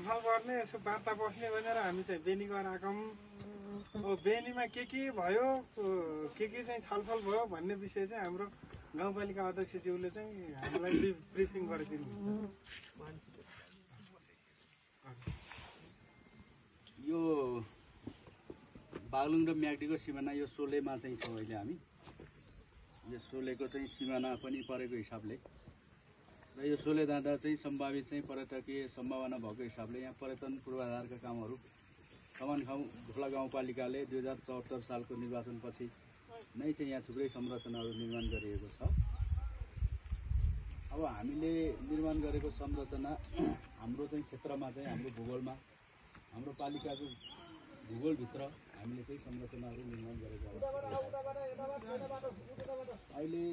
छलफल गर्ने यसो वार्ता बस्ने भनेर हामी चाहिँ बेनी गएर आएका हौँ। बेनीमा के भयो, के चाहिँ छलफल भयो भन्ने विषय चाहिँ हाम्रो गाउँपालिका अध्यक्षज्यूले चाहिँ हामीलाई ब्रिफिङ गरिदिनुहुन्छ। यो बागलुङ र म्याग्दीको सिमाना यो सोलेमा चाहिँ छौँ अहिले हामी। यो सोलेको चाहिँ सिमाना पनि परेको हिसाबले र यो सोले डाँडा चाहिँ सम्भावित चाहिँ पर्यटकीय सम्भावना भएको हिसाबले यहाँ पर्यटन पूर्वाधारका कामहरू कमानखाउँ ढोला गाउँपालिकाले 2074 सालको निर्वाचनपछि नै चाहिँ यहाँ थुप्रै संरचनाहरू निर्माण गरिएको छ। अब हामीले निर्माण गरेको संरचना हाम्रो चाहिँ क्षेत्रमा चाहिँ हाम्रो भूगोलमा हाम्रो पालिकाको भूगोलभित्र हामीले चाहिँ संरचनाहरू निर्माण गरेको अहिले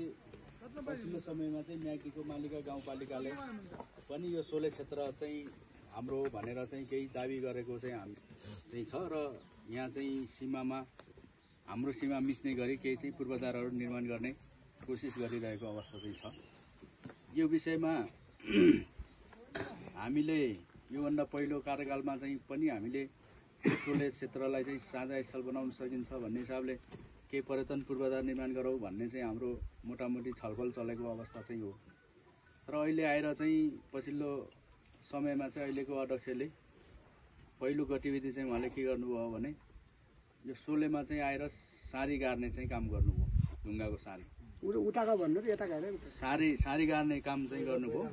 पछिल्लो समयमा चाहिँ म्याग्दीको मालिका गाउँपालिकाले पनि यो सोले क्षेत्र चाहिँ हाम्रो भनेर चाहिँ केही दाबी गरेको चाहिँ हामी चाहिँ छ र यहाँ चाहिँ सीमामा हाम्रो सीमा मिच्ने गरी केही चाहिँ पूर्वाधारहरू निर्माण गर्ने कोसिस गरिरहेको अवस्था चाहिँ छ। यो विषयमा हामीले योभन्दा पहिलो कार्यकालमा चाहिँ पनि हामीले सोले क्षेत्रलाई चाहिँ साझा स्थल बनाउन सकिन्छ भन्ने हिसाबले केही पर्यटन पूर्वाधार निर्माण गरौँ भन्ने चाहिँ हाम्रो मोटामोटी छलफल चलेको अवस्था चाहिँ हो। र अहिले आएर चाहिँ पछिल्लो समयमा चाहिँ अहिलेको अध्यक्षले पहिलो गतिविधि चाहिँ उहाँले के गर्नुभयो भने यो सोलेमा चाहिँ आएर सारी गार्ने चाहिँ काम गर्नुभयो। ढुङ्गाको सारी उताका भन्नु र यता गएर सारी गार्ने काम चाहिँ गर्नुभयो।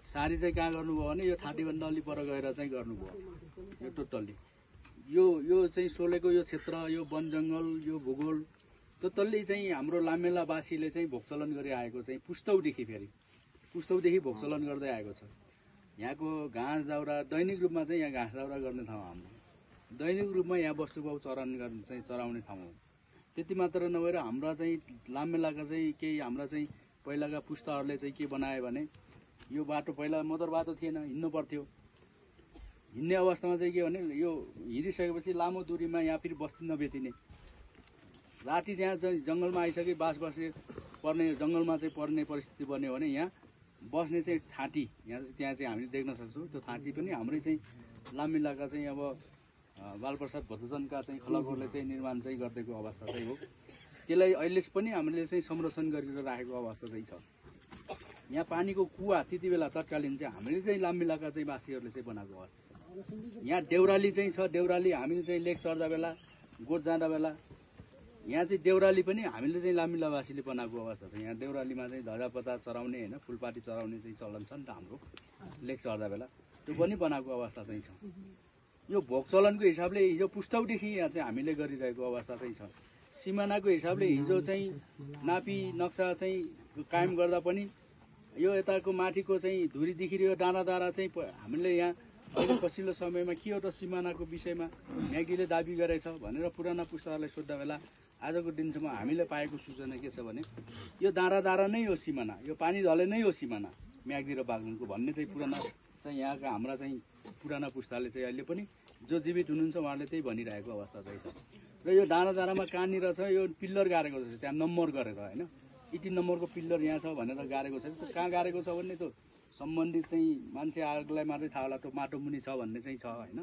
सारी चाहिँ कहाँ गर्नुभयो भने यो ठाटीभन्दा अलि पर गएर चाहिँ गर्नुभयो। यो टोटल्ली यो चाहिँ सोलेको यो क्षेत्र, यो वन जङ्गल, यो भूगोल टोटल्ली चाहिँ हाम्रो लामेलावासीले चाहिँ भोगचलन गरिआएको चाहिँ पुस्तौदेखि भोगचलन गर्दै आएको छ। यहाँको घाँस दाउरा दैनिक रूपमा चाहिँ यहाँ घाँस दाउरा गर्ने ठाउँ हाम्रो, दैनिक रूपमा यहाँ वस्तुभाउ चराउने ठाउँ हो। त्यति मात्र नभएर हाम्रा चाहिँ लामेलाका चाहिँ केही हाम्रा चाहिँ पहिलाका पुस्ताहरूले चाहिँ के बनायो भने यो बाटो पहिला मोटर बाटो थिएन, हिँड्नु पर्थ्यो। हिँड्ने अवस्थामा चाहिँ के भने यो हिँडिसकेपछि लामो दूरीमा यहाँ फेरि बस्ती नबेचिने, राति यहाँ चाहिँ जङ्गलमा आइसके बास बसे पर्ने जङ्गलमा चाहिँ पर्ने परिस्थिति बन्यो भने यहाँ बस्ने चाहिँ ठाँटी त्यहाँ चाहिँ हामीले देख्न सक्छौँ। त्यो ठाँटी पनि हाम्रै चाहिँ लामिलाका चाहिँ अब बालप्रसाद भद्रजनका चाहिँ खलकहरूले चाहिँ निर्माण चाहिँ गरिदिएको अवस्था चाहिँ हो। त्यसलाई अहिले पनि हामीले चाहिँ संरक्षण गरेर राखेको अवस्था चाहिँ छ। यहाँ पानीको कुवा त्यति बेला तत्कालीन चाहिँ हामीले चाहिँ लामिलाका चाहिँ वासीहरूले चाहिँ बनाएको अवस्था छ। यहाँ देउराली चाहिँ छ, देउराली हामीले चाहिँ लेक चढ्दा बेला गोठ जाँदा बेला यहाँ चाहिँ देउराली पनि हामीले चाहिँ लामिलावासीले बनाएको अवस्था छ। यहाँ देउरालीमा चाहिँ ध्वजापता चराउने होइन फुलपाती चराउने चाहिँ चलन छ नि त हाम्रो लेक चढ्दा बेला, त्यो पनि बनाएको अवस्था चाहिँ छ। यो भोगचलनको हिसाबले हिजो पुस्तौदेखि यहाँ चाहिँ हामीले गरिरहेको अवस्था चाहिँ छ। सिमानाको हिसाबले हिजो चाहिँ नापी नक्सा चाहिँ कायम गर्दा पनि यो यताको माथिको चाहिँ धुरीदेखि यो डाँडा चाहिँ हामीले यहाँ अहिले पछिल्लो समयमा के हो त सिमानाको विषयमा म्याग्दीले दाबी गरेछ भनेर पुराना पुस्ताहरूलाई सोद्धा बेला आजको दिनसम्म हामीले पाएको सूचना के छ भने यो डाँडा नै हो सिमाना, यो पानी ढले नै हो सिमाना म्याग्दी र बागलुङको भन्ने चाहिँ पुराना चाहिँ यहाँका हाम्रा चाहिँ पुराना पुस्ताले चाहिँ अहिले पनि जो जीवित हुनुहुन्छ उहाँले त्यही भनिरहेको अवस्था चाहिँ छ। र यो डाँडामा कहाँनिर छ यो पिल्लर गाडेको छ, त्यहाँ नम्बर गरेर होइन यति नम्बरको पिल्लर यहाँ छ भनेर गाडेको छ। त्यो कहाँ गाडेको छ भने त्यो सम्बन्धित चाहिँ मान्छे आगोलाई मात्रै थाहा होला त्यो माटो मुनि छ भन्ने चाहिँ छ होइन।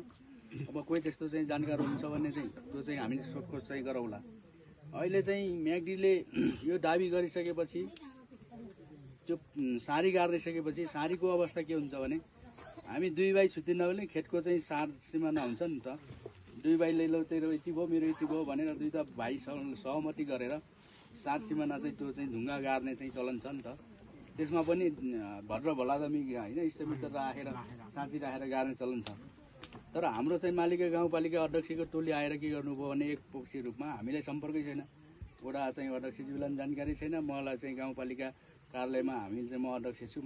अब कोही त्यस्तो चाहिँ जानकार हुन्छ भने चाहिँ त्यो चाहिँ हामीले सोधखोज चाहिँ गरौँला। अहिले चाहिँ म्याग्दीले यो दाबी गरिसकेपछि त्यो सारी गाडिसकेपछि सारीको अवस्था के हुन्छ भने हामी दुई भाइ छुट्टिन भने खेतको चाहिँ सार सिमाना हुन्छ नि त, दुई भाइले लौ तेरो यति भयो मेरो यति भयो भनेर दुईवटा भाइ सहमति गरेर सार सिमाना चाहिँ त्यो चाहिँ ढुङ्गा गाड्ने चाहिँ चलन छ नि त। त्यसमा पनि भद्र भलादमी होइन इष्टमित्र राखेर साँची राखेर गाड्ने चलन छ। तर हाम्रो चाहिँ मालिका गाउँपालिका अध्यक्षको टोली आएर के गर्नुभयो भने एक पक्षी रूपमा हामीलाई सम्पर्कै छैन, वडा चाहिँ अध्यक्षज्यूलाई जानकारी छैन, मलाई चाहिँ गाउँपालिका कार्यालयमा हामी चाहिँ म अध्यक्ष छु